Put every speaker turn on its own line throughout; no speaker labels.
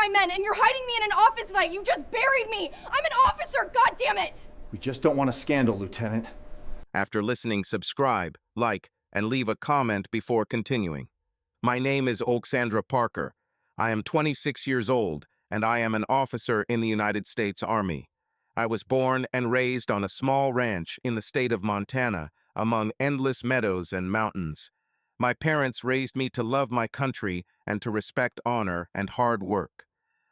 my men, and you're hiding me in an office like you just buried me! I'm an officer, goddammit!
We just don't want a scandal, Lieutenant.
After listening, subscribe, like, and leave a comment before continuing. My name is Alexandra Parker. I am 26 years old, and I am an officer in the United States Army. I was born and raised on a small ranch in the state of Montana, among endless meadows and mountains. My parents raised me to love my country and to respect honor and hard work.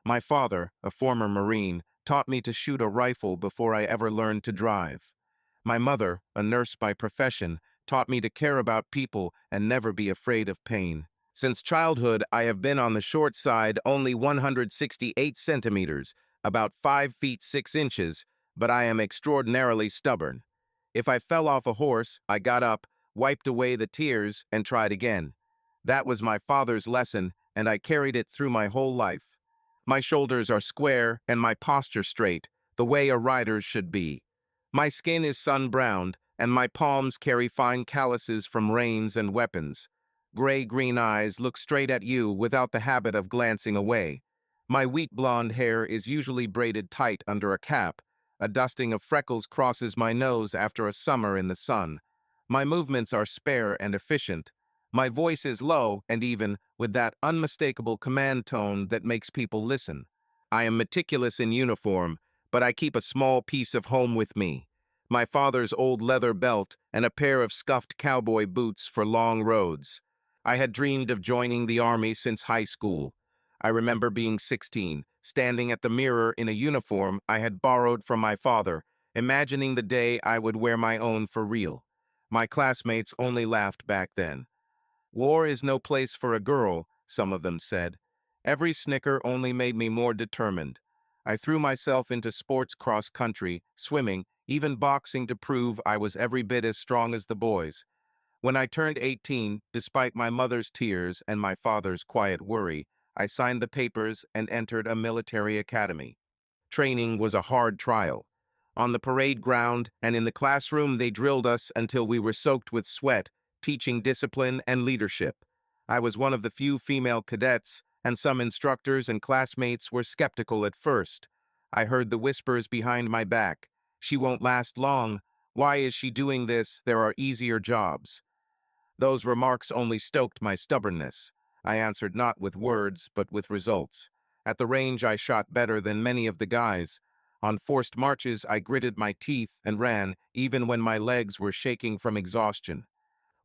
My father, a former Marine, taught me to shoot a rifle before I ever learned to drive. My mother, a nurse by profession, taught me to care about people and never be afraid of pain. Since childhood, I have been on the short side, only 168 centimeters, about 5 feet 6 inches, but I am extraordinarily stubborn. If I fell off a horse, I got up, wiped away the tears, and tried again. That was my father's lesson, and I carried it through my whole life. My shoulders are square and my posture straight, the way a rider's should be. My skin is sun-browned, and my palms carry fine calluses from reins and weapons. Gray-green eyes look straight at you without the habit of glancing away. My wheat blonde hair is usually braided tight under a cap. A dusting of freckles crosses my nose after a summer in the sun. My movements are spare and efficient. My voice is low and even, with that unmistakable command tone that makes people listen. I am meticulous in uniform, but I keep a small piece of home with me. My father's old leather belt and a pair of scuffed cowboy boots for long roads. I had dreamed of joining the Army since high school. I remember being 16, standing at the mirror in a uniform I had borrowed from my father, imagining the day I would wear my own for real. My classmates only laughed back then. War is no place for a girl, some of them said. Every snicker only made me more determined. I threw myself into sports cross-country, swimming, even boxing to prove I was every bit as strong as the boys. When I turned 18, despite my mother's tears and my father's quiet worry, I signed the papers and entered a military academy. Training was a hard trial. On the parade ground and in the classroom, they drilled us until we were soaked with sweat, teaching discipline and leadership. I was one of the few female cadets, and some instructors and classmates were skeptical at first. I heard the whispers behind my back. "She won't last long. Why is she doing this? There are easier jobs." Those remarks only stoked my stubbornness. I answered not with words, but with results. At the range, I shot better than many of the guys. On forced marches, I gritted my teeth and ran, even when my legs were shaking from exhaustion.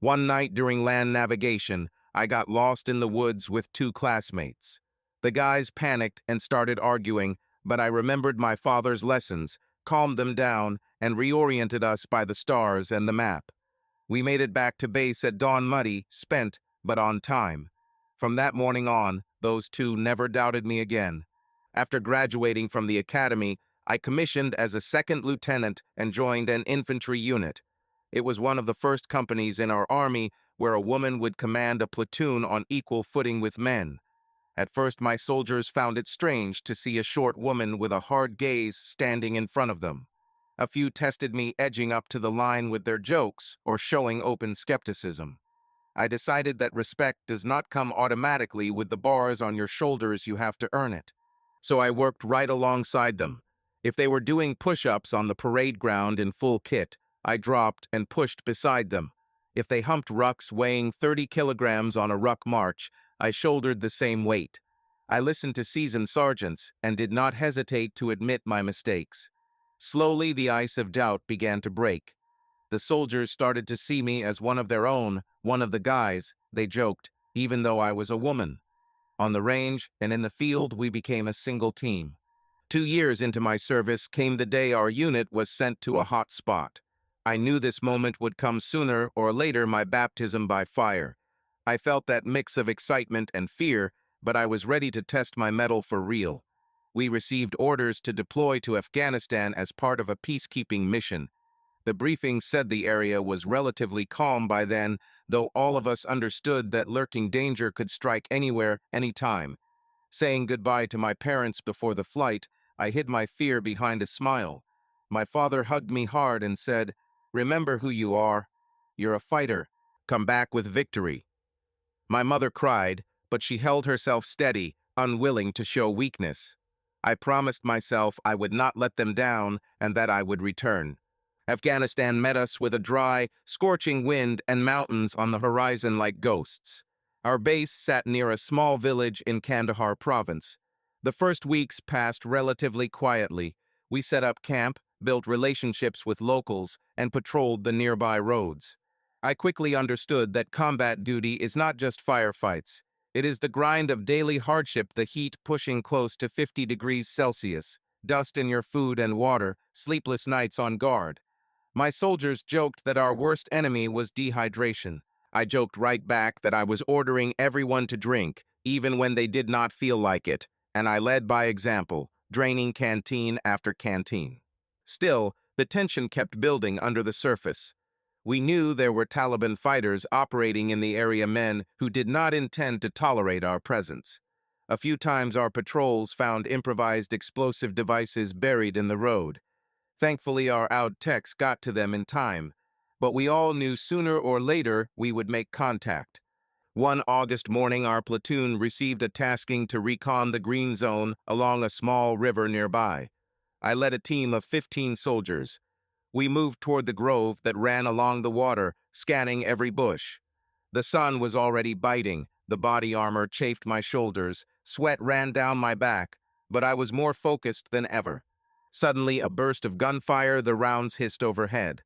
One night during land navigation, I got lost in the woods with 2 classmates. The guys panicked and started arguing, but I remembered my father's lessons, calmed them down, and reoriented us by the stars and the map. We made it back to base at dawn, muddy, spent, but on time. From that morning on, those 2 never doubted me again. After graduating from the academy, I commissioned as a 2nd lieutenant and joined an infantry unit. It was one of the first companies in our army where a woman would command a platoon on equal footing with men. At first, my soldiers found it strange to see a short woman with a hard gaze standing in front of them. A few tested me edging up to the line with their jokes or showing open skepticism. I decided that respect does not come automatically with the bars on your shoulders. You have to earn it. So I worked right alongside them. If they were doing push-ups on the parade ground in full kit, I dropped and pushed beside them. If they humped rucks weighing 30 kilograms on a ruck march, I shouldered the same weight. I listened to seasoned sergeants and did not hesitate to admit my mistakes. Slowly, the ice of doubt began to break. The soldiers started to see me as one of their own, one of the guys, they joked, even though I was a woman. On the range and in the field, we became a single team. 2 years into my service came the day our unit was sent to a hot spot. I knew this moment would come sooner or later, my baptism by fire. I felt that mix of excitement and fear, but I was ready to test my mettle for real. We received orders to deploy to Afghanistan as part of a peacekeeping mission. The briefing said the area was relatively calm by then, though all of us understood that lurking danger could strike anywhere, anytime. Saying goodbye to my parents before the flight, I hid my fear behind a smile. My father hugged me hard and said, "Remember who you are. You're a fighter. Come back with victory." My mother cried, but she held herself steady, unwilling to show weakness. I promised myself I would not let them down and that I would return. Afghanistan met us with a dry, scorching wind and mountains on the horizon like ghosts. Our base sat near a small village in Kandahar province. The first weeks passed relatively quietly. We set up camp, built relationships with locals, and patrolled the nearby roads. I quickly understood that combat duty is not just firefights. It is the grind of daily hardship, the heat pushing close to 50 degrees Celsius, dust in your food and water, sleepless nights on guard. My soldiers joked that our worst enemy was dehydration. I joked right back that I was ordering everyone to drink, even when they did not feel like it, and I led by example, draining canteen after canteen. Still, the tension kept building under the surface. We knew there were Taliban fighters operating in the area, men who did not intend to tolerate our presence. A few times our patrols found improvised explosive devices buried in the road. Thankfully, our out techs got to them in time, but we all knew sooner or later we would make contact. One August morning, our platoon received a tasking to recon the green zone along a small river nearby. I led a team of 15 soldiers. We moved toward the grove that ran along the water, scanning every bush. The sun was already biting, the body armor chafed my shoulders, sweat ran down my back, but I was more focused than ever. Suddenly, a burst of gunfire, the rounds hissed overhead.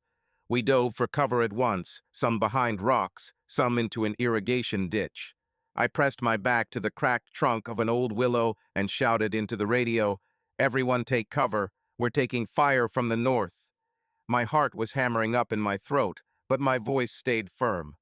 We dove for cover at once, some behind rocks, some into an irrigation ditch. I pressed my back to the cracked trunk of an old willow and shouted into the radio, "Everyone take cover, we're taking fire from the north." My heart was hammering up in my throat, but my voice stayed firm.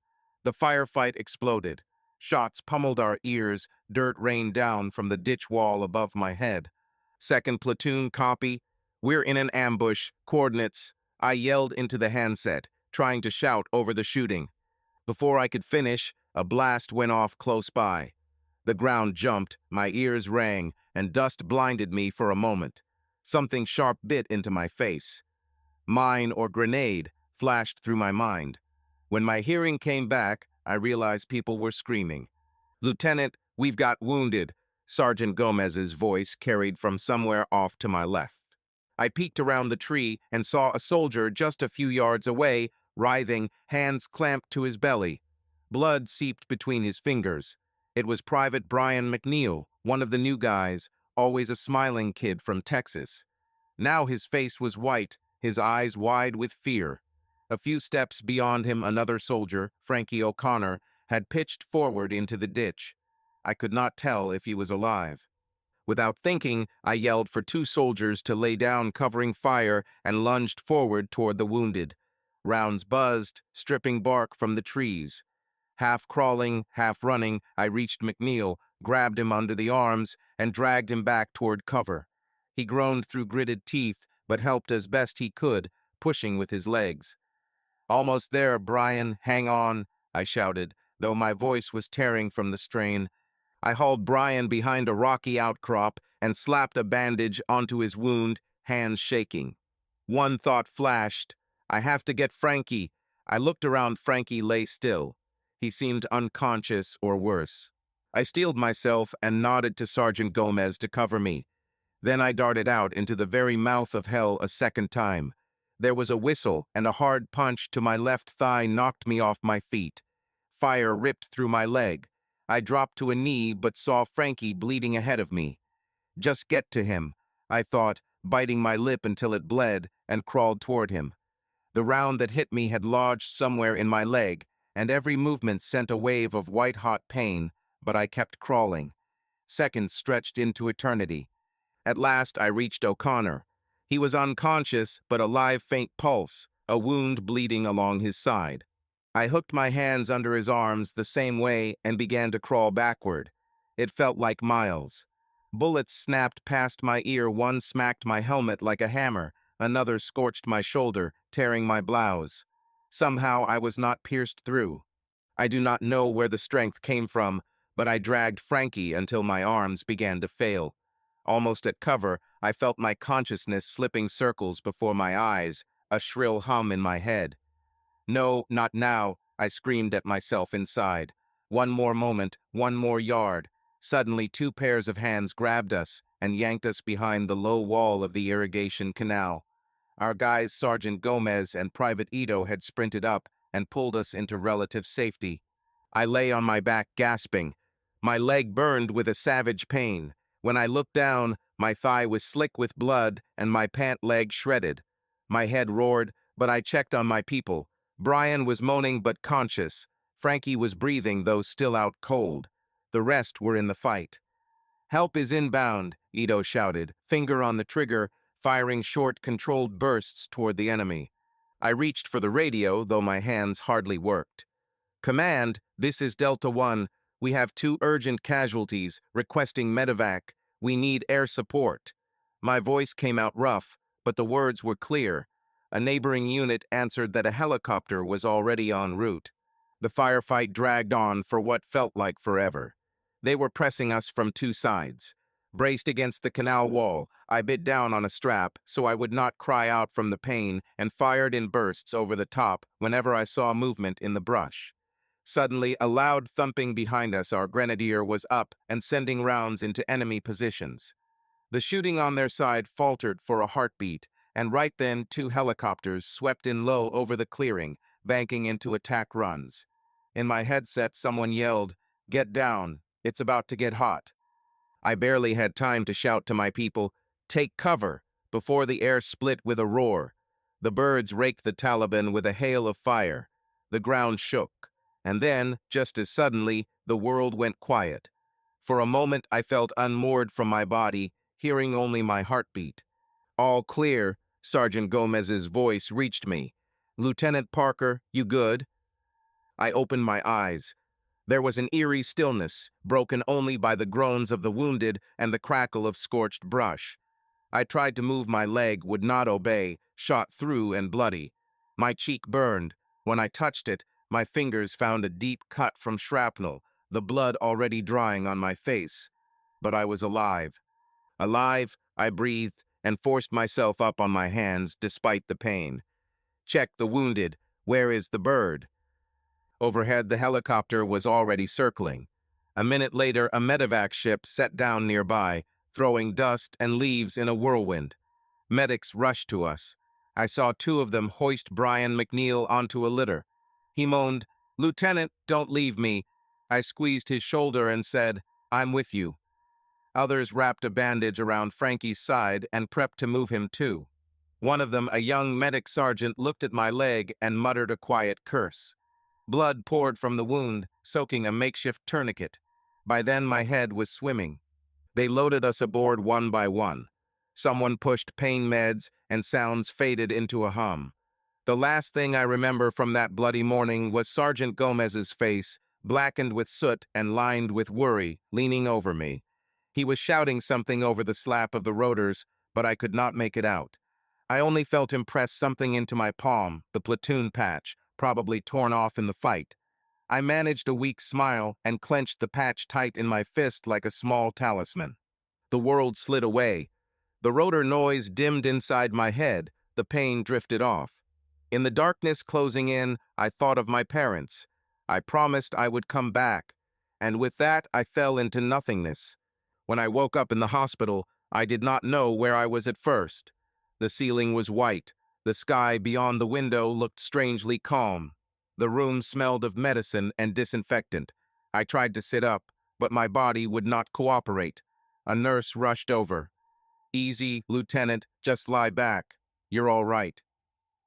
The firefight exploded. Shots pummeled our ears, dirt rained down from the ditch wall above my head. "Second platoon, copy. We're in an ambush. Coordinates." I yelled into the handset, trying to shout over the shooting. Before I could finish, a blast went off close by. The ground jumped, my ears rang, and dust blinded me for a moment. Something sharp bit into my face. Mine or grenade flashed through my mind. When my hearing came back, I realized people were screaming. "Lieutenant, we've got wounded," Sergeant Gomez's voice carried from somewhere off to my left. I peeked around the tree and saw a soldier just a few yards away, writhing, hands clamped to his belly. Blood seeped between his fingers. It was Private Brian McNeil, one of the new guys, always a smiling kid from Texas. Now his face was white, his eyes wide with fear. A few steps beyond him, another soldier, Frankie O'Connor, had pitched forward into the ditch. I could not tell if he was alive. Without thinking, I yelled for 2 soldiers to lay down covering fire and lunged forward toward the wounded. Rounds buzzed, stripping bark from the trees. Half crawling, half running, I reached McNeil, grabbed him under the arms, and dragged him back toward cover. He groaned through gritted teeth, but helped as best he could, pushing with his legs. "Almost there, Brian, hang on," I shouted, though my voice was tearing from the strain. I hauled Brian behind a rocky outcrop and slapped a bandage onto his wound, hands shaking. One thought flashed: I have to get Frankie. I looked around. Frankie lay still. He seemed unconscious or worse. I steeled myself and nodded to Sergeant Gomez to cover me. Then I darted out into the very mouth of hell a second time. There was a whistle, and a hard punch to my left thigh knocked me off my feet. Fire ripped through my leg. I dropped to a knee but saw Frankie bleeding ahead of me. Just get to him, I thought, biting my lip until it bled, and crawled toward him. The round that hit me had lodged somewhere in my leg, and every movement sent a wave of white-hot pain, but I kept crawling. Seconds stretched into eternity. At last I reached O'Connor. He was unconscious, but a live faint pulse, a wound bleeding along his side. I hooked my hands under his arms the same way and began to crawl backward. It felt like miles. Bullets snapped past my ear. One smacked my helmet like a hammer. Another scorched my shoulder, tearing my blouse. Somehow I was not pierced through. I do not know where the strength came from, but I dragged Frankie until my arms began to fail. Almost at cover, I felt my consciousness slipping circles before my eyes, a shrill hum in my head. "No, not now," I screamed at myself inside. One more moment, one more yard. Suddenly, two pairs of hands grabbed us and yanked us behind the low wall of the irrigation canal. Our guys, Sergeant Gomez and Private Ito, had sprinted up and pulled us into relative safety. I lay on my back, gasping. My leg burned with a savage pain. When I looked down, my thigh was slick with blood and my pant leg shredded. My head roared, but I checked on my people. Brian was moaning but conscious. Frankie was breathing, though still out cold. The rest were in the fight. "Help is inbound," Ito shouted, finger on the trigger, firing short, controlled bursts toward the enemy. I reached for the radio, though my hands hardly worked. "Command, this is Delta 1. We have 2 urgent casualties, requesting medevac. We need air support." My voice came out rough, but the words were clear. A neighboring unit answered that a helicopter was already en route. The firefight dragged on for what felt like forever. They were pressing us from 2 sides. Braced against the canal wall, I bit down on a strap so I would not cry out from the pain and fired in bursts over the top whenever I saw movement in the brush. Suddenly, a loud thumping behind us. Our grenadier was up and sending rounds into enemy positions. The shooting on their side faltered for a heartbeat, and right then 2 helicopters swept in low over the clearing, banking into attack runs. In my headset, someone yelled, "Get down, it's about to get hot." I barely had time to shout to my people, "Take cover," before the air split with a roar. The birds raked the Taliban with a hail of fire. The ground shook, and then, just as suddenly, the world went quiet. For a moment, I felt unmoored from my body, hearing only my heartbeat. "All clear," Sergeant Gomez's voice reached me. "Lieutenant Parker, you good?" I opened my eyes. There was an eerie stillness, broken only by the groans of the wounded and the crackle of scorched brush. I tried to move my leg, would not obey, shot through and bloody. My cheek burned. When I touched it, my fingers found a deep cut from shrapnel, the blood already drying on my face. But I was alive. Alive, I breathed and forced myself up on my hands despite the pain. "Check the wounded. Where is the bird?" Overhead, the helicopter was already circling. A minute later, a medevac ship set down nearby, throwing dust and leaves in a whirlwind. Medics rushed to us. I saw 2 of them hoist Brian McNeil onto a litter. He moaned, "Lieutenant, don't leave me." I squeezed his shoulder and said, "I'm with you." Others wrapped a bandage around Frankie's side and prepped to move him too. One of them, a young medic sergeant, looked at my leg and muttered a quiet curse. Blood poured from the wound, soaking a makeshift tourniquet. By then, my head was swimming. They loaded us aboard one by one. Someone pushed pain meds, and sounds faded into a hum. The last thing I remember from that bloody morning was Sergeant Gomez's face, blackened with soot and lined with worry, leaning over me. He was shouting something over the slap of the rotors, but I could not make it out. I only felt him press something into my palm, the platoon patch, probably torn off in the fight. I managed a weak smile and clenched the patch tight in my fist like a small talisman. The world slid away. The rotor noise dimmed inside my head. The pain drifted off. In the darkness closing in, I thought of my parents. I promised I would come back. And with that, I fell into nothingness. When I woke up in the hospital, I did not know where I was at first. The ceiling was white. The sky beyond the window looked strangely calm. The room smelled of medicine and disinfectant. I tried to sit up, but my body would not cooperate. A nurse rushed over. "Easy, Lieutenant, just lie back. You're all right."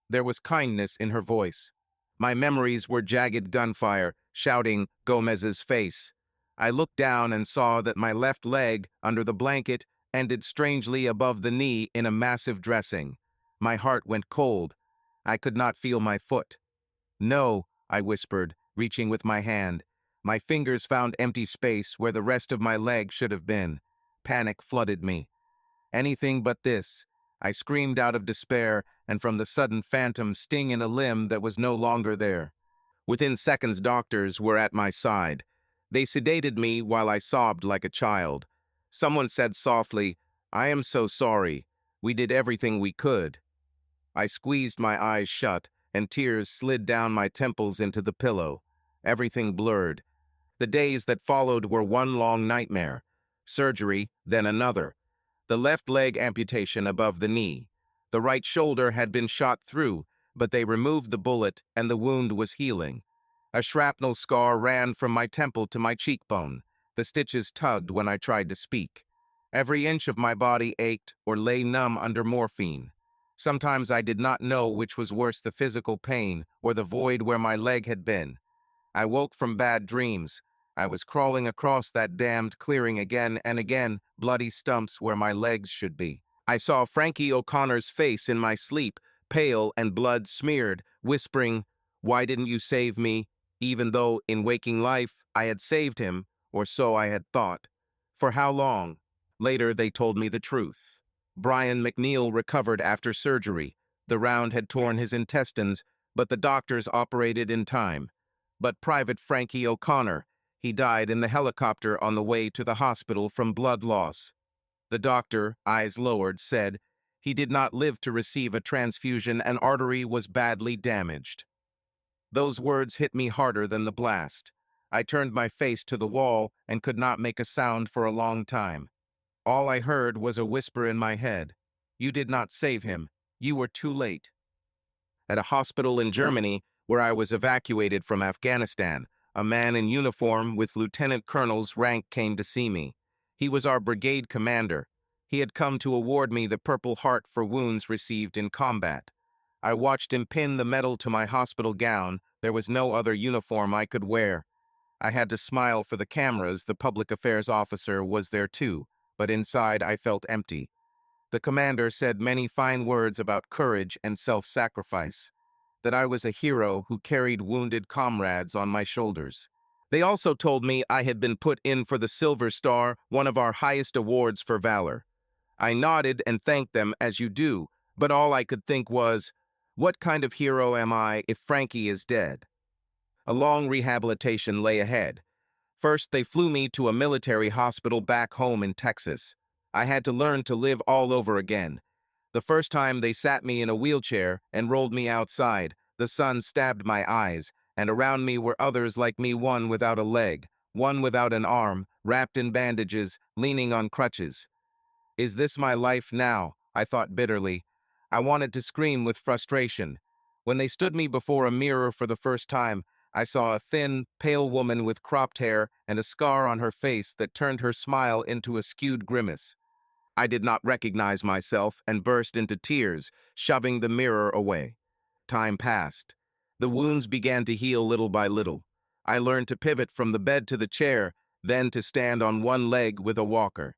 There was kindness in her voice. My memories were jagged gunfire, shouting Gomez's face. I looked down and saw that my left leg, under the blanket, ended strangely above the knee in a massive dressing. My heart went cold. I could not feel my foot. "No," I whispered, reaching with my hand. My fingers found empty space where the rest of my leg should have been. Panic flooded me. Anything but this. I screamed out of despair and from the sudden phantom sting in a limb that was no longer there. Within seconds, doctors were at my side. They sedated me while I sobbed like a child. Someone said softly, "I am so sorry. We did everything we could." I squeezed my eyes shut, and tears slid down my temples into the pillow. Everything blurred. The days that followed were one long nightmare. Surgery, then another. The left leg amputation above the knee. The right shoulder had been shot through, but they removed the bullet and the wound was healing. A shrapnel scar ran from my temple to my cheekbone. The stitches tugged when I tried to speak. Every inch of my body ached or lay numb under morphine. Sometimes I did not know which was worse, the physical pain or the void where my leg had been. I woke from bad dreams. I was crawling across that damned clearing again and again, bloody stumps where my legs should be. I saw Frankie O'Connor's face in my sleep, pale and blood-smeared, whispering, "Why didn't you save me?" Even though, in waking life, I had saved him, or so I had thought. For how long? Later, they told me the truth. Brian McNeil recovered after surgery. The round had torn his intestines, but the doctors operated in time. But Private Frankie O'Connor, he died in the helicopter on the way to the hospital from blood loss. The doctor, eyes lowered, said he did not live to receive a transfusion, an artery was badly damaged. Those words hit me harder than the blast. I turned my face to the wall and could not make a sound for a long time. All I heard was a whisper in my head. "You did not save him. You were too late." At a hospital in Germany, where I was evacuated from Afghanistan, a man in uniform with lieutenant colonel's rank came to see me. He was our brigade commander. He had come to award me the Purple Heart for wounds received in combat. I watched him pin the medal to my hospital gown. There was no other uniform I could wear. I had to smile for the cameras. The public affairs officer was there too, but inside I felt empty. The commander said many fine words about courage and self-sacrifice, that I was a hero who carried wounded comrades on my shoulders. They also told me I had been put in for the Silver Star, one of our highest awards for valor. I nodded and thanked them as you do, but all I could think was, what kind of hero am I if Frankie is dead? A long rehabilitation lay ahead. First, they flew me to a military hospital back home in Texas. I had to learn to live all over again. The first time they sat me in a wheelchair and rolled me outside, the sun stabbed my eyes, and around me were others like me, one without a leg, one without an arm, wrapped in bandages, leaning on crutches. Is this my life now? I thought bitterly. I wanted to scream with frustration. When they stood me before a mirror for the first time, I saw a thin, pale woman with cropped hair and a scar on her face that turned her smile into a skewed grimace. I did not recognize myself and burst into tears, shoving the mirror away. Time passed. The wounds began to heal little by little. I learned to pivot from the bed to the chair, then to stand on one leg with a walker.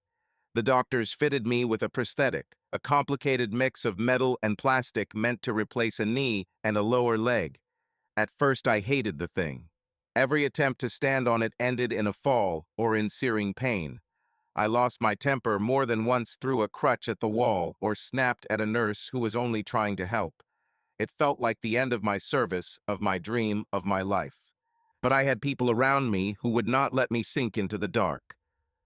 The doctors fitted me with a prosthetic, a complicated mix of metal and plastic meant to replace a knee and a lower leg. At first, I hated the thing. Every attempt to stand on it ended in a fall or in searing pain. I lost my temper more than once, threw a crutch at the wall, or snapped at a nurse who was only trying to help. It felt like the end of my service, of my dream, of my life. But I had people around me who would not let me sink into the dark.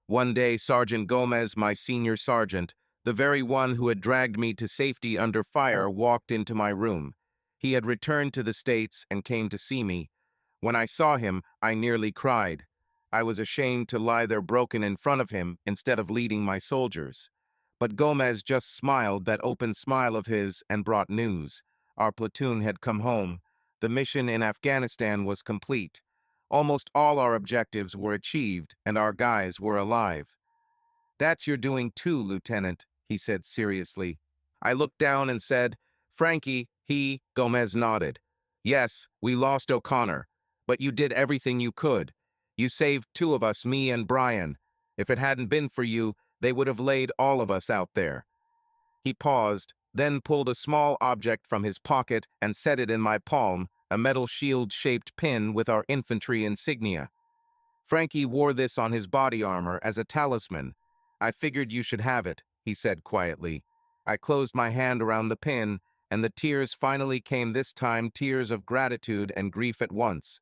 One day, Sergeant Gomez, my senior sergeant, the very one who had dragged me to safety under fire, walked into my room. He had returned to the States and came to see me. When I saw him, I nearly cried. I was ashamed to lie there broken in front of him instead of leading my soldiers. But Gomez just smiled that open smile of his and brought news. Our platoon had come home. The mission in Afghanistan was complete. Almost all our objectives were achieved, and our guys were alive. "That's your doing too, Lieutenant," he said seriously. I looked down and said, "Frankie," Gomez nodded. "Yes, we lost O'Connor, but you did everything you could. You saved two of us, me and Brian. If it hadn't been for you, they would have laid all of us out there." He paused, then pulled a small object from his pocket and set it in my palm, a metal shield-shaped pin with our infantry insignia. "Frankie wore this on his body armor as a talisman. I figured you should have it," he said quietly. I closed my hand around the pin, and the tears finally came, this time tears of gratitude and grief at once.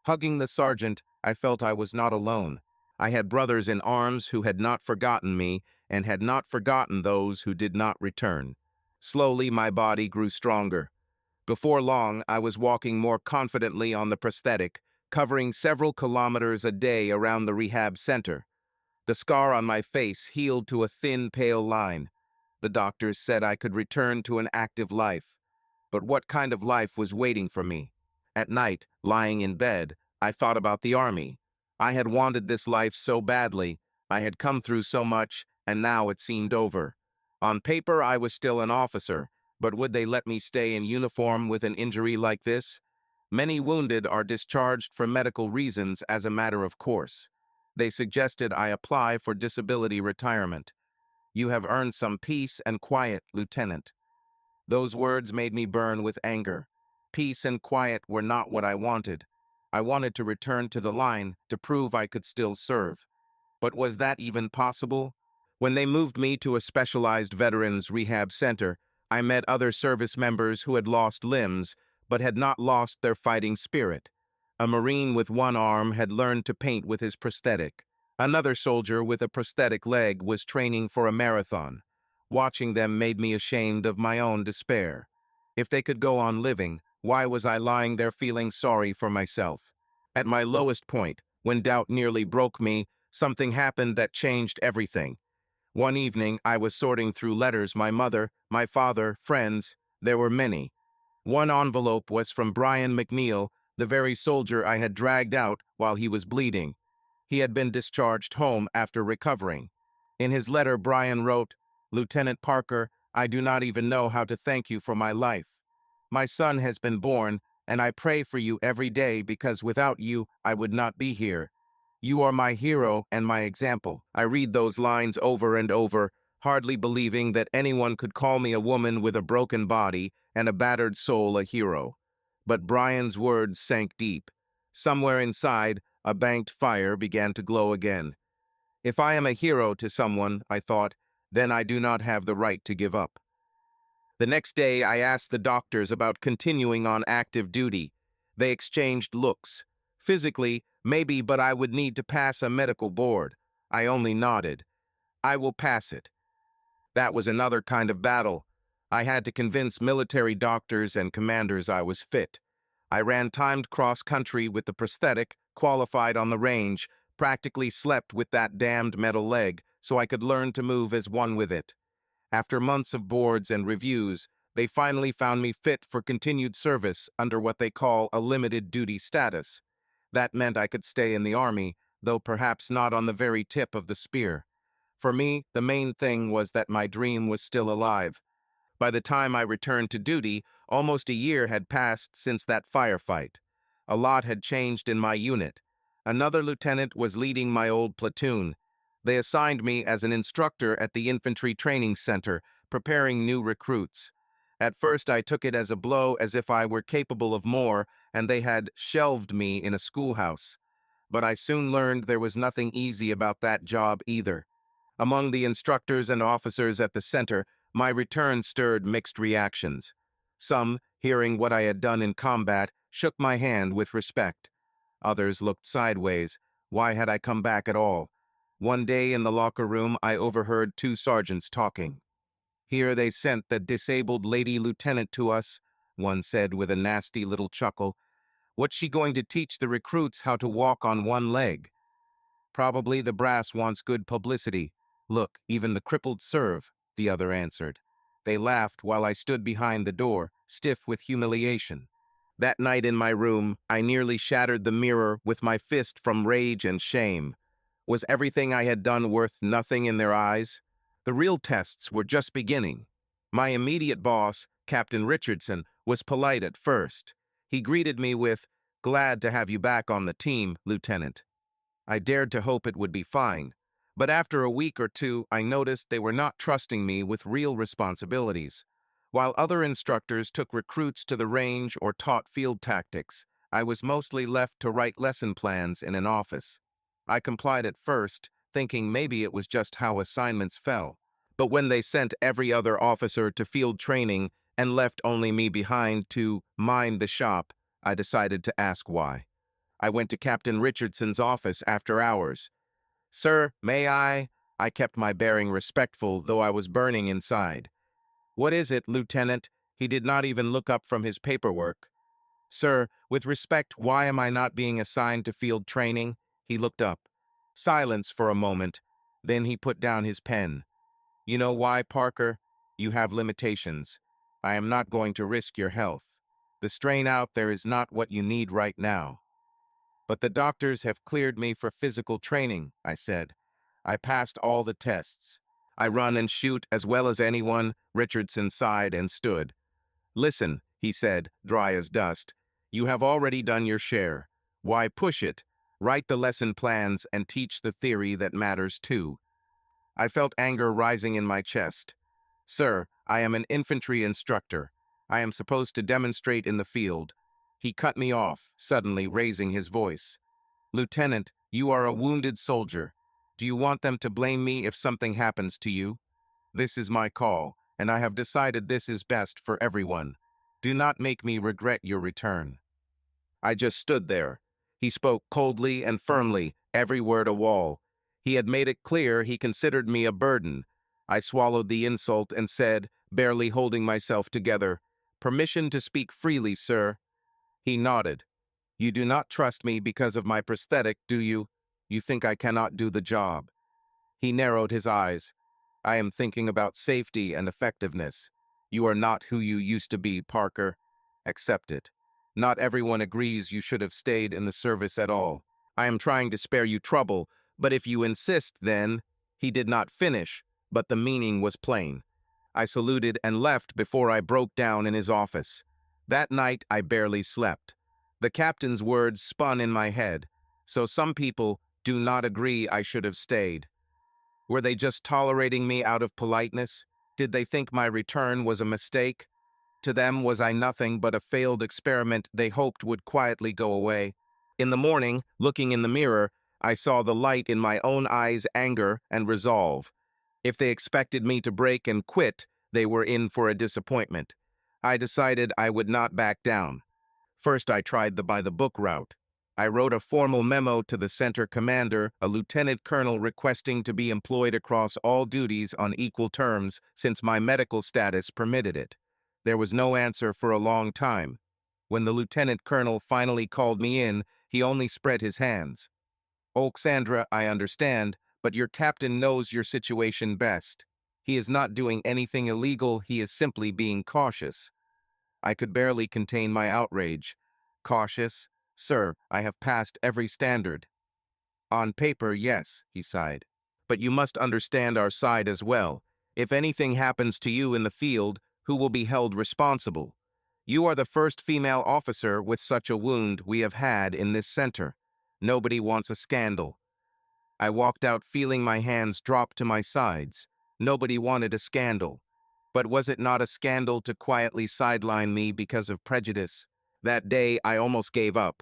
Hugging the sergeant, I felt I was not alone. I had brothers in arms who had not forgotten me and had not forgotten those who did not return. Slowly, my body grew stronger. Before long, I was walking more confidently on the prosthetic, covering several kilometers a day around the rehab center. The scar on my face healed to a thin, pale line. The doctors said I could return to an active life. But what kind of life was waiting for me? At night, lying in bed, I thought about the army. I had wanted this life so badly. I had come through so much, and now it seemed over. On paper, I was still an officer, but would they let me stay in uniform with an injury like this? Many wounded are discharged for medical reasons as a matter of course. They suggested I apply for disability retirement. You have earned some peace and quiet, Lieutenant. Those words made me burn with anger. Peace and quiet were not what I wanted. I wanted to return to the line to prove I could still serve. But was that even possible? When they moved me to a specialized veterans rehab center, I met other service members who had lost limbs but had not lost their fighting spirit. A Marine with one arm had learned to paint with his prosthetic. Another soldier with a prosthetic leg was training for a marathon. Watching them made me ashamed of my own despair. If they could go on living, why was I lying there feeling sorry for myself? At my lowest point, when doubt nearly broke me, something happened that changed everything. One evening, I was sorting through letters my mother, my father, friends, there were many. One envelope was from Brian McNeil, the very soldier I had dragged out while he was bleeding. He had been discharged home after recovering. In his letter, Brian wrote, "Lieutenant Parker, I do not even know how to thank you for my life. My son has been born, and I pray for you every day because without you, I would not be here. You are my hero and my example." I read those lines over and over, hardly believing that anyone could call me a woman with a broken body and a battered soul a hero. But Brian's words sank deep. Somewhere inside, a banked fire began to glow again. If I am a hero to someone, I thought, then I do not have the right to give up. The next day, I asked the doctors about continuing on active duty. They exchanged looks. Physically, maybe, but I would need to pass a medical board. I only nodded. I will pass it. That was another kind of battle. I had to convince military doctors and commanders I was fit. I ran timed cross-country with the prosthetic, qualified on the range, practically slept with that damned metal leg so I could learn to move as one with it. After months of boards and reviews, they finally found me fit for continued service under what they call a limited duty status. That meant I could stay in the Army, though perhaps not on the very tip of the spear. For me, the main thing was that my dream was still alive. By the time I returned to duty, almost a year had passed since that firefight. A lot had changed in my unit. Another lieutenant was leading my old platoon. They assigned me as an instructor at the Infantry Training Center, preparing new recruits. At first I took it as a blow as if I were capable of more, and they had shelved me in a schoolhouse. But I soon learned there was nothing easy about that job either. Among the instructors and officers at the center, my return stirred mixed reactions. Some, hearing what I had done in combat, shook my hand with respect. Others looked sideways. Why had I come back at all? One day in the locker room, I overheard two sergeants talking. "Here they sent the disabled lady lieutenant to us," one said with a nasty little chuckle. "What's she going to teach the recruits how to walk on one leg?" "Probably the brass wants good publicity. Look, even the crippled serve," the other answered. They laughed while I stood behind the door, stiff with humiliation. That night in my room, I nearly shattered the mirror with my fist from rage and shame. Was everything I had done worth nothing in their eyes? The real tests were just beginning. My immediate boss, Captain Richardson, was polite at first. He greeted me with, "Glad to have you back on the team, Lieutenant." I dared to hope it would be fine, but after a week or two, I noticed they were not trusting me with real responsibilities. While other instructors took recruits to the range or taught field tactics, I was mostly left to write lesson plans in an office. I complied at first, thinking maybe it was just how assignments fell. But when they sent every other officer to field training and left only me behind to mind the shop, I decided to ask why. I went to Captain Richardson's office after hours. "Sir, may I?" I kept my bearing respectful, though I was burning inside. "What is it, Lieutenant?" He did not even look up from his paperwork. Sir, with respect, why am I not being assigned to field training? He looked up. Silence for a moment. Then he put down his pen. You know why, Parker? You have limitations. I am not going to risk your health. The strain out there is not what you need right now. But the doctors have cleared me for physical training, I said. I passed all the tests. I run and shoot as well as anyone. Richardson sighed and stood. Listen, he said, dry as dust. You have already done your share. Why push it? Write the lesson plans and teach the theory that matters too. I felt anger rising in my chest. Sir, I am an infantry instructor. I am supposed to demonstrate in the field. He cut me off, suddenly raising his voice. Lieutenant, you are a wounded soldier. Do you want them to blame me if something happens to you? This is my call, and I have decided this is best for everyone. Do not make me regret your return. I just stood there. He spoke coldly and firmly, every word a wall. He had made it clear he considered me a burden. I swallowed the insult and said, barely holding myself together, "Permission to speak freely, sir." He nodded. You do not trust me because of my prosthetic, do you? You think I cannot do the job. He narrowed his eyes. I am thinking about safety and effectiveness. You are not who you used to be, Parker. Accept it. Not everyone agrees you should have stayed in the service at all. I am trying to spare you trouble, but if you insist, then... He did not finish, but the meaning was plain. I saluted and left before I broke down in his office. That night, I barely slept. The captain's words spun in my head. So some people do not agree I should have stayed. Were they just tolerating me out of politeness? Did they think my return was a mistake? To them, was I nothing but a failed experiment they hoped would quietly go away? In the morning, looking in the mirror, I saw the light in my own eyes, anger and resolve. If they expected me to break and quit, they were in for a disappointment. I decided I would not back down. First, I tried the by-the-book route. I wrote a formal memo to the center commander, a lieutenant colonel requesting to be employed across all duties on equal terms since my medical status permitted it. There was no answer for a long time. When the lieutenant colonel finally called me in, he only spread his hands. Alexandra, I understand, but your captain knows your situation best. He is not doing anything illegal, he is simply being cautious. I could barely contain my outrage. Cautious? Sir, I have passed every standard. On paper, yes, he sighed. But you must understand our side as well. If anything happens to you in the field, who will be held responsible? You are the first female officer with such a wound we have had in this center. Nobody wants a scandal. I walked out feeling my hands drop to my sides. Nobody wanted a scandal. But was it not a scandal to quietly sideline me because of prejudice? That day, I almost gave up.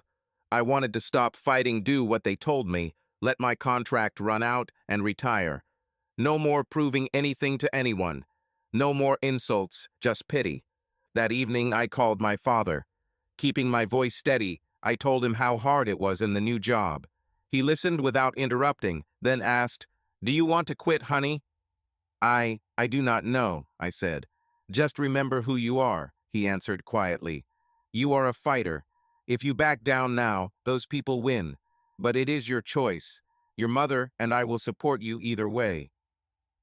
I wanted to stop fighting, do what they told me, let my contract run out, and retire. No more proving anything to anyone. No more insults, just pity. That evening, I called my father. Keeping my voice steady, I told him how hard it was in the new job. He listened without interrupting, then asked, "Do you want to quit, honey?" I do not know, I said. Just remember who you are, he answered quietly. You are a fighter. If you back down now, those people win. But it is your choice. Your mother and I will support you either way.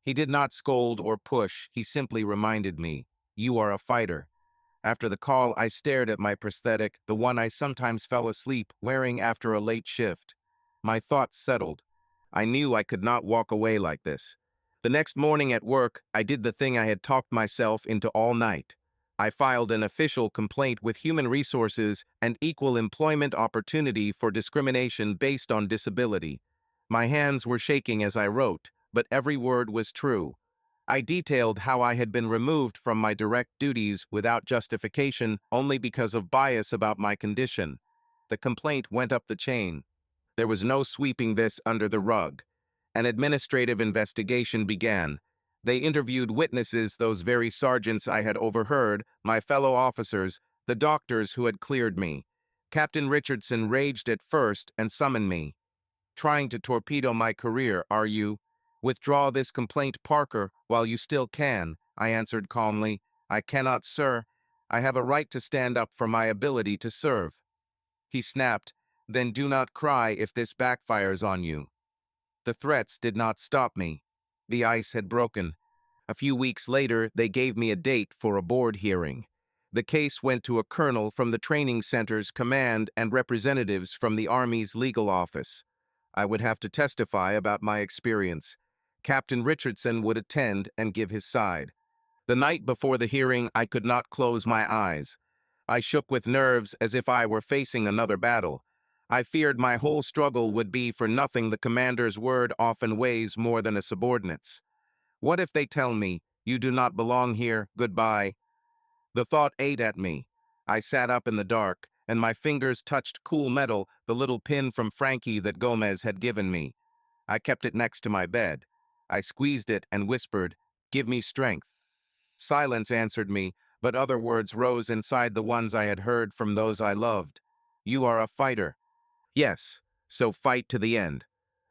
He did not scold or push, he simply reminded me, you are a fighter. After the call, I stared at my prosthetic, the one I sometimes fell asleep wearing after a late shift. My thoughts settled. I knew I could not walk away like this. The next morning at work, I did the thing I had talked myself into all night. I filed an official complaint with Human Resources and Equal Employment Opportunity for discrimination based on disability. My hands were shaking as I wrote, but every word was true. I detailed how I had been removed from my direct duties without justification only because of bias about my condition. The complaint went up the chain. There was no sweeping this under the rug. An administrative investigation began. They interviewed witnesses, those very sergeants I had overheard, my fellow officers, the doctors who had cleared me. Captain Richardson raged at first and summoned me. Trying to torpedo my career, are you? Withdraw this complaint, Parker, while you still can, I answered calmly. I cannot, sir. I have a right to stand up for my ability to serve." He snapped, "Then do not cry if this backfires on you." The threats did not stop me. The ice had broken. A few weeks later, they gave me a date for a board hearing. The case went to a colonel from the training center's command and representatives from the Army's legal office. I would have to testify about my experience. Captain Richardson would attend and give his side. The night before the hearing, I could not close my eyes. I shook with nerves as if I were facing another battle. I feared my whole struggle would be for nothing. The commander's word often weighs more than a subordinate's. What if they tell me, "You do not belong here, goodbye"? The thought ate at me. I sat up in the dark, and my fingers touched cool metal, the little pin from Frankie that Gomez had given me. I kept it next to my bed. I squeezed it and whispered, "Give me strength." Silence answered me, but other words rose inside the ones I had heard from those I loved. "You are a fighter." Yes, so fight to the end.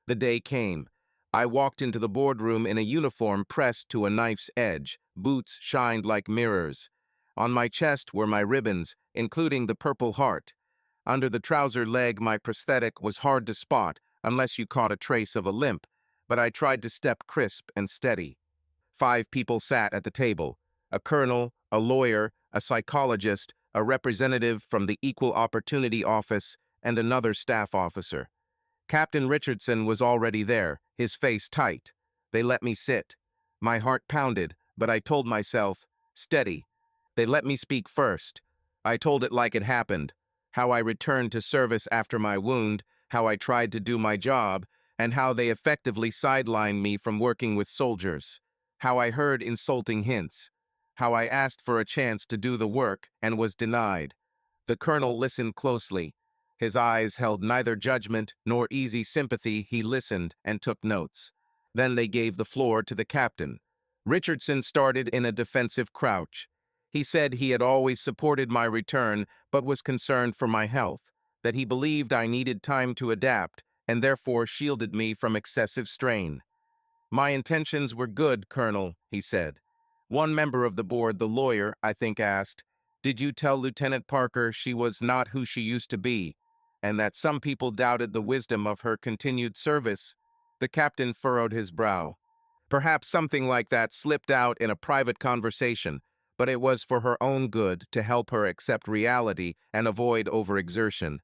The day came. I walked into the boardroom in a uniform pressed to a knife's edge. Boots shined like mirrors. On my chest were my ribbons, including the Purple Heart. Under the trouser leg, my prosthetic was hard to spot, unless you caught a trace of a limp, but I tried to step crisp and steady. 5 people sat at the table: a colonel, a lawyer, a psychologist, a representative from the Equal Opportunity Office, and another staff officer. Captain Richardson was already there, his face tight. They let me sit. My heart pounded, but I told myself, "Steady." They let me speak first. I told it like it happened: how I returned to service after my wound, how I tried to do my job, and how they effectively sidelined me from working with soldiers. How I heard insulting hints. How I asked for a chance to do the work and was denied. The colonel listened closely. His eyes held neither judgment nor easy sympathy. He listened and took notes. Then they gave the floor to the captain. Richardson started in a defensive crouch. He said he had always supported my return, but was concerned for my health, that he believed I needed time to adapt, and therefore shielded me from excessive strain. "My intentions were good, Colonel," he said. One member of the board, the lawyer, I think, asked, "Did you tell Lieutenant Parker she was not who she used to be, and that some people doubted the wisdom of her continued service?" The captain furrowed his brow. Perhaps something like that slipped out in a private conversation, but it was for her own good to help her accept reality and avoid overexertion.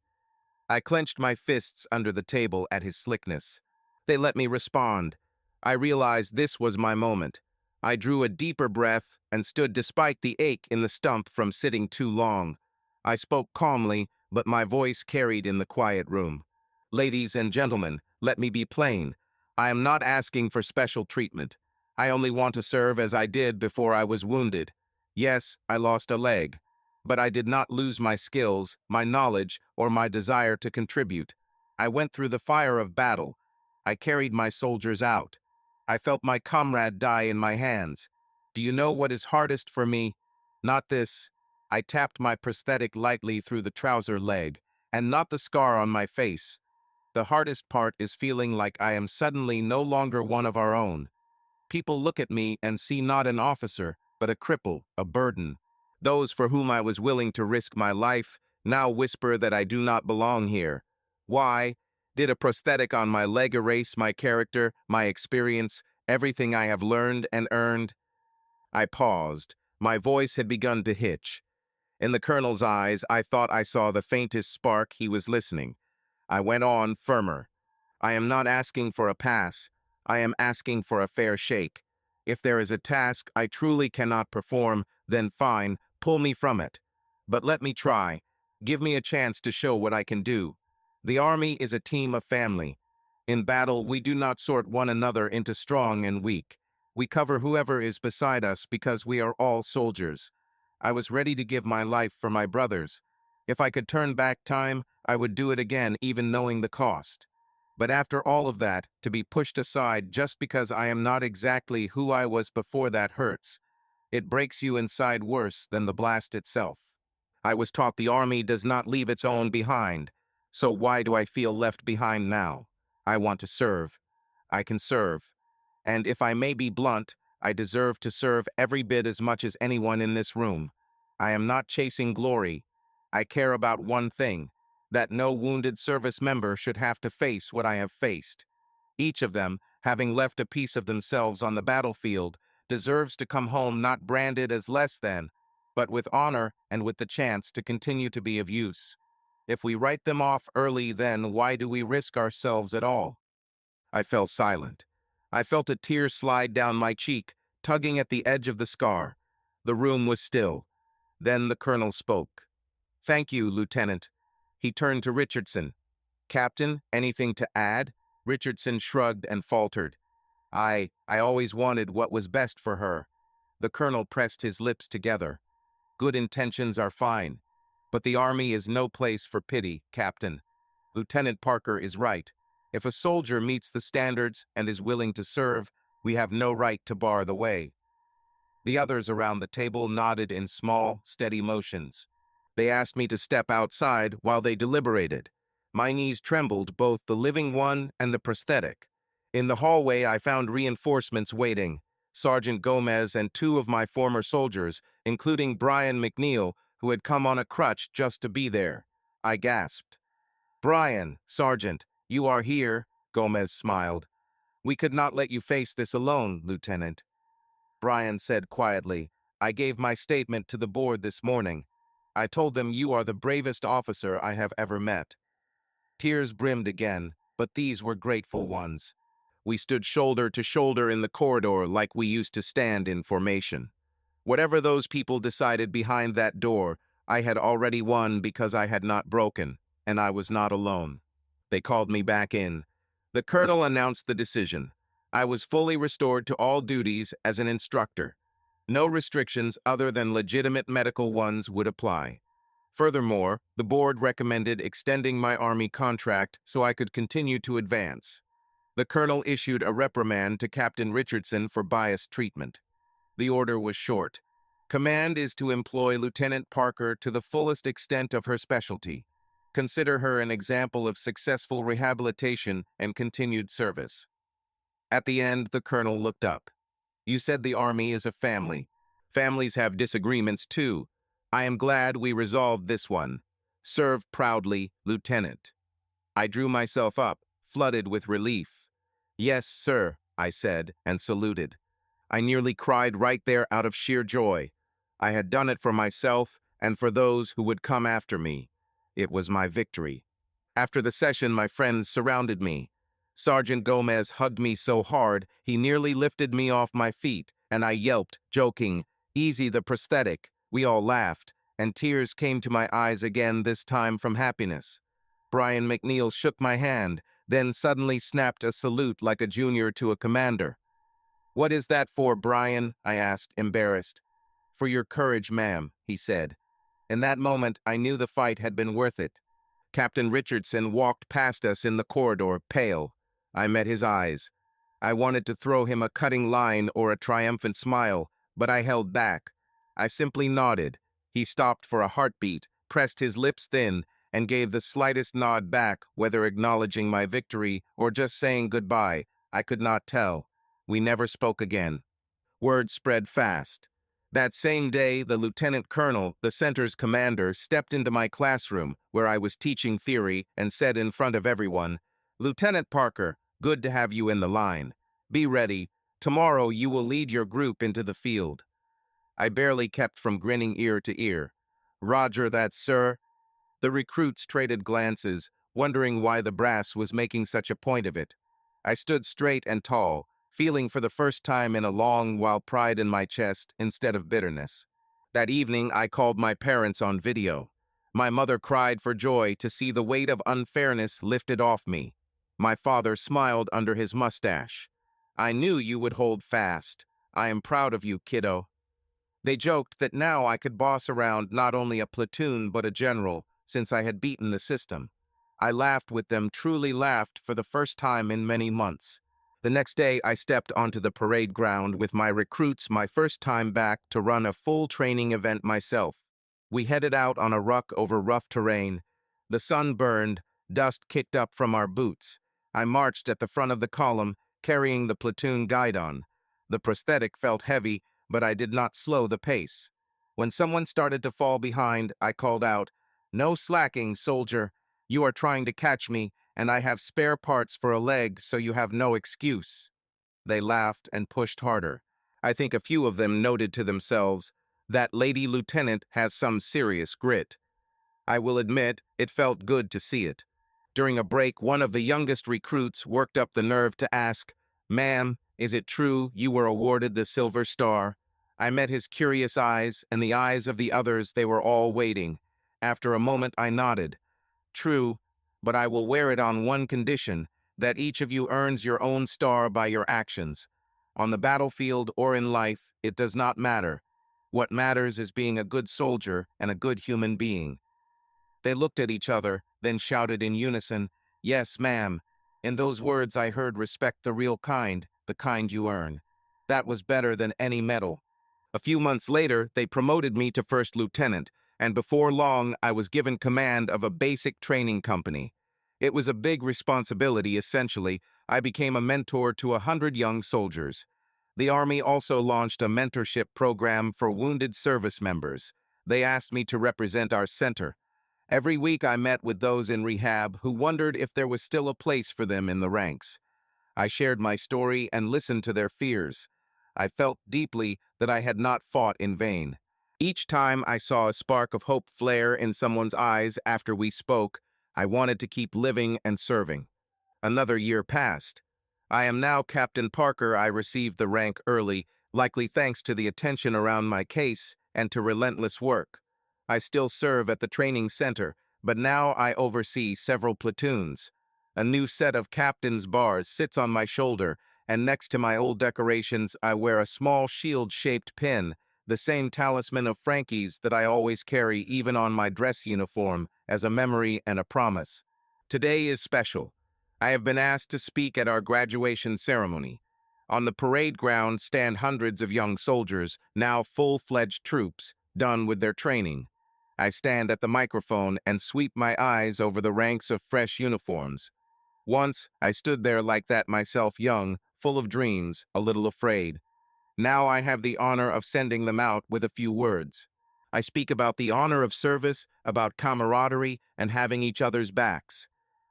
I clenched my fists under the table at his slickness. They let me respond. I realized this was my moment. I drew a deeper breath and stood despite the ache in the stump from sitting too long. I spoke calmly, but my voice carried in the quiet room. "Ladies and gentlemen, let me be plain. I am not asking for special treatment. I only want to serve as I did before I was wounded. Yes, I lost a leg, but I did not lose my skills, my knowledge, or my desire to contribute. I went through the fire of battle. I carried my soldiers out. I felt my comrade die in my hands. Do you know what is hardest for me? Not this." I tapped my prosthetic lightly through the trouser leg, "and not the scar on my face. The hardest part is feeling like I am suddenly no longer one of our own. People look at me and see not an officer, but a cripple, a burden. Those for whom I was willing to risk my life now whisper that I do not belong here. Why? Did a prosthetic on my leg erase my character, my experience, everything I have learned and earned?" I paused. My voice had begun to hitch. In the colonel's eyes, I thought I saw the faintest spark. He was listening. I went on, firmer. "I am not asking for a pass. I am asking for a fair shake. If there is a task I truly cannot perform, then fine, pull me from it. But let me try. Give me a chance to show what I can do. The Army is a team of family. In battle, we do not sort one another into strong and weak. We cover whoever is beside us because we are all soldiers. I was ready to give my life for my brothers. If I could turn back time, I would do it again, even knowing the cost. But after all of that, to be pushed aside just because I am not exactly who I was before, that hurts. It breaks you inside worse than the blast itself. I was taught the Army does not leave its own behind. So why do I feel left behind now? I want to serve. I can serve. And if I may be blunt, I deserve to serve every bit as much as anyone in this room. I am not chasing glory. I care about one thing, that no wounded service member should have to face what I have faced. Each of them, having left a piece of themselves on the battlefield, deserves to come home not branded as less than, but with honor and with the chance to continue to be of use. If we write them off early, then why do we risk ourselves at all? I fell silent. I felt a tear slide down my cheek, tugging at the edge of the scar. The room was still. Then the colonel spoke. "Thank you, Lieutenant." He turned to Richardson. "Captain, anything to add?" Richardson shrugged and faltered. I always wanted what was best for her." The colonel pressed his lips together. "Good intentions are fine, but the army is no place for pity, Captain. Lieutenant Parker is right. If a soldier meets the standards and is willing to serve, we have no right to bar the way." The others around the table nodded in small, steady motions. They asked me to step outside while they deliberated. My knees trembled, both the living one and the prosthetic. In the hallway, I found reinforcements waiting. Sergeant Gomez and two of my former soldiers, including Brian McNeil, who had come on a crutch just to be there. I gasped. "Brian, Sergeant, you are here," Gomez smiled. "We could not let you face this alone, Lieutenant." Brian said quietly, "I gave my statement to the board this morning. I told them you are the bravest officer I have ever met." Tears brimmed again, but these were grateful ones. We stood shoulder to shoulder in the corridor like we used to stand in formation. Whatever those people decided behind that door, I had already won because I had not broken, and I was not alone. They called me back in. The colonel announced the decision. I was fully restored to all duties as an instructor. No restrictions other than legitimate medical ones would apply. Furthermore, the board recommended extending my Army contract so I could continue to advance. The colonel issued a reprimand to Captain Richardson for biased treatment. The order was short. Command is to employ Lieutenant Parker to the fullest extent of her specialty. Consider her an example of successful rehabilitation and continued service. At the end, the colonel looked up. "You said the Army is a family. Families have disagreements too. I am glad we resolved this one. Serve proudly, Lieutenant." I drew myself up, flooded with relief. "Yes, sir," I said, and saluted. I nearly cried right there out of sheer joy. I had done it for myself and for those who would come after me. It was my victory. After the session, my friends surrounded me. Sergeant Gomez hugged me so hard, he nearly lifted me off my feet, and I yelped, joking, "Easy the prosthetic." We all laughed, and tears came to my eyes again, this time from happiness. Brian McNeil shook my hand, then suddenly snapped a salute like a junior to a commander. "What is that for, Brian?" I asked, embarrassed. "For your courage, ma'am," he said. In that moment, I knew the fight had been worth it. Captain Richardson walked past us in the corridor, pale. I met his eyes. I wanted to throw him a cutting line or a triumphant smile, but I held back. I simply nodded. He stopped for a heartbeat, pressed his lips thin, and gave the slightest nod back, whether acknowledging my victory or just saying goodbye. I could not tell. We never spoke again. Word spread fast. That same day, the lieutenant colonel, the center's commander, stepped into my classroom, where I was teaching theory, and said in front of everyone, "Lieutenant Parker, good to have you in the line. Be ready. Tomorrow you will lead your group into the field." I barely kept from grinning ear to ear. "Roger that, sir." The recruits traded glances, wondering why the brass was making such a point of it. I stood straight and tall, feeling for the first time in a long while pride in my chest instead of bitterness. That evening, I called my parents on video. My mother cried for joy to see the weight of unfairness lifted off me. My father smiled under his mustache. "I knew you would hold fast. I am proud of you, kiddo." They joked that now I could boss around not only a platoon but a general, since I had beaten the system. I laughed with them, truly laughed for the first time in many months. The next day, I stepped onto the parade ground with my recruits, my first time back to run a full training event myself. We headed out on a ruck over rough terrain. The sun burned, dust kicked up from our boots. I marched at the front of the column, carrying the platoon guidon. The prosthetic felt heavy, but I did not slow the pace. When someone started to fall behind, I called out, "No slacking, soldier. You are trying to catch me, and I have spare parts for a leg, so you have no excuse." They laughed and pushed harder. I think a few of them noted to themselves, "That lady lieutenant has some serious grit." I will admit, it felt good to see it. During a break, one of the youngest recruits worked up the nerve to ask, "Ma'am, is it true you were awarded the Silver Star?" I met his curious eyes and the eyes of the others. They were all waiting. After a moment, I nodded. "True, but I will wear it on one condition, that each of you earns your own star by your actions. On the battlefield or in life, it does not matter. What matters is being a good soldier and a good human being." They looked at each other, then shouted in unison, "Yes, ma'am." In those words I heard respect the real kind, the kind you earn. That was better than any medal. A few months later, they promoted me to first lieutenant, and before long I was given command of a basic training company. It was a big responsibility, essentially. I became a mentor to 100 young soldiers. The Army also launched a mentorship program for wounded service members. They asked me to represent our center. Every week I met with those in rehab who wondered if there was still a place for them in the ranks. I shared my story and listened to their fears. I felt deeply that I had not fought in vain. Each time I saw a spark of hope flare in someone's eyes after we spoke, I wanted to keep living and serving. Another year passed. I am now Captain Parker. I received the rank early, likely thanks to the attention around my case and to relentless work. I still serve at the training center, but now I oversee several platoons. A new set of captain's bars sits on my shoulder, and next to my old decorations I wear a small shield-shaped pin, the same talisman of Frankie's that I always carry even on my dress uniform, as a memory and a promise. Today is special. I have been asked to speak at our graduation ceremony. On the parade ground stand hundreds of young soldiers, now full-fledged troops, done with their training. I stand at the microphone and sweep my eyes over the ranks of fresh uniforms. Once, I stood there like that myself, young, full of dreams, a little afraid. Now I have the honor of sending them out with a few words. I speak about the honor of service, about camaraderie, and having each other's backs.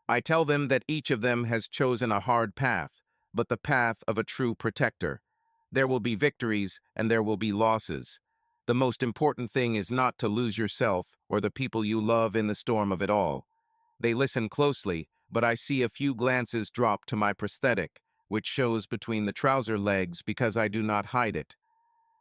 I tell them that each of them has chosen a hard path, but the path of a true protector. There will be victories and there will be losses. The most important thing is not to lose yourself or the people you love in the storm of it all. They listen closely, but I see a few glances drop to my prosthetic, which shows between the trouser legs because I do not hide it.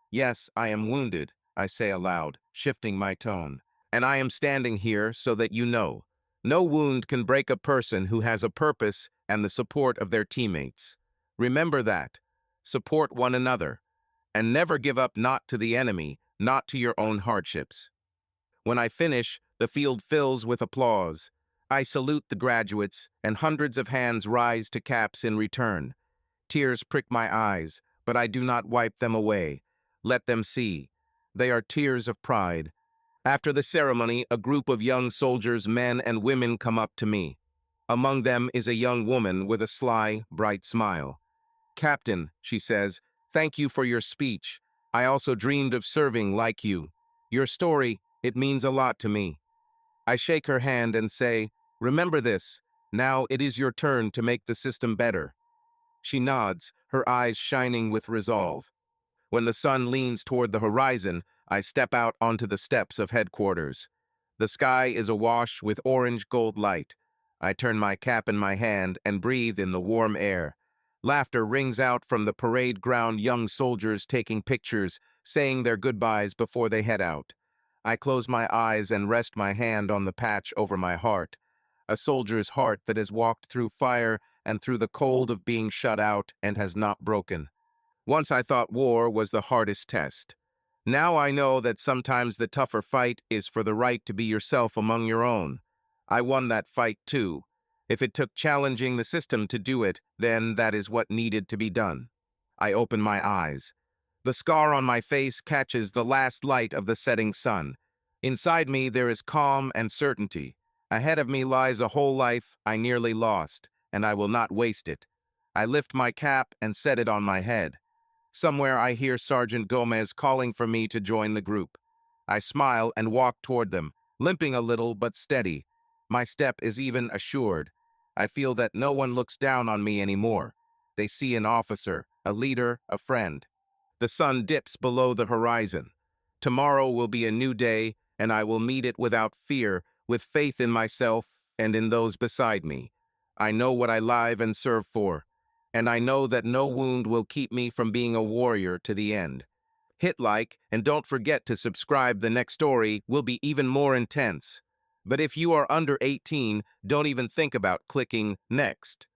"Yes, I am wounded," I say aloud, shifting my tone. "And I am standing here so that you know. No wound can break a person who has a purpose and the support of their teammates. Remember that. Support one another. And never give up, not to the enemy, not to your own hardships." When I finish, the field fills with applause. I salute the graduates, and hundreds of hands rise to caps in return. Tears prick my eyes, but I do not wipe them away. Let them see. They are tears of pride. After the ceremony, a group of young soldiers, men and women, come up to me. Among them is a young woman with a sly, bright smile. "Captain," she says, "thank you for your speech. I also dreamed of serving like you. Your story, it means a lot to me." I shake her hand and say, "Remember this. Now it is your turn to make the system better." She nods, her eyes shining with resolve. When the sun leans toward the horizon, I step out onto the steps of headquarters. The sky is awash with orange gold light. I turn my cap in my hand and breathe in the warm air. Laughter rings out from the parade ground, young soldiers taking pictures, saying their goodbyes before they head out. I close my eyes and rest my hand on the patch over my heart. A soldier's heart that has walked through fire and through the cold of being shut out and has not broken. Once I thought war was the hardest test. Now I know that sometimes the tougher fight is for the right to be yourself among your own. I won that fight too. If it took challenging the system to do it, then that is what needed to be done. I open my eyes. The scar on my face catches the last light of the setting sun. Inside me there is calm and certainty. Ahead of me lies a whole life I nearly lost, and I will not waste it. I lift my cap and set it on my head. Somewhere I hear Sergeant Gomez calling for me to join the group. I smile and walk toward them, limping a little but steady. My step is even assured. I feel that no one looks down on me anymore. They see an officer, a leader, a friend. The sun dips below the horizon. Tomorrow will be a new day, and I will meet it without fear, with faith in myself and in those beside me. I know what I live and serve for, and I know that no wound will keep me from being a warrior to the end. Hit like, and don't forget to subscribe. The next story will be even more intense. But if you are under 18, don't even think about clicking next.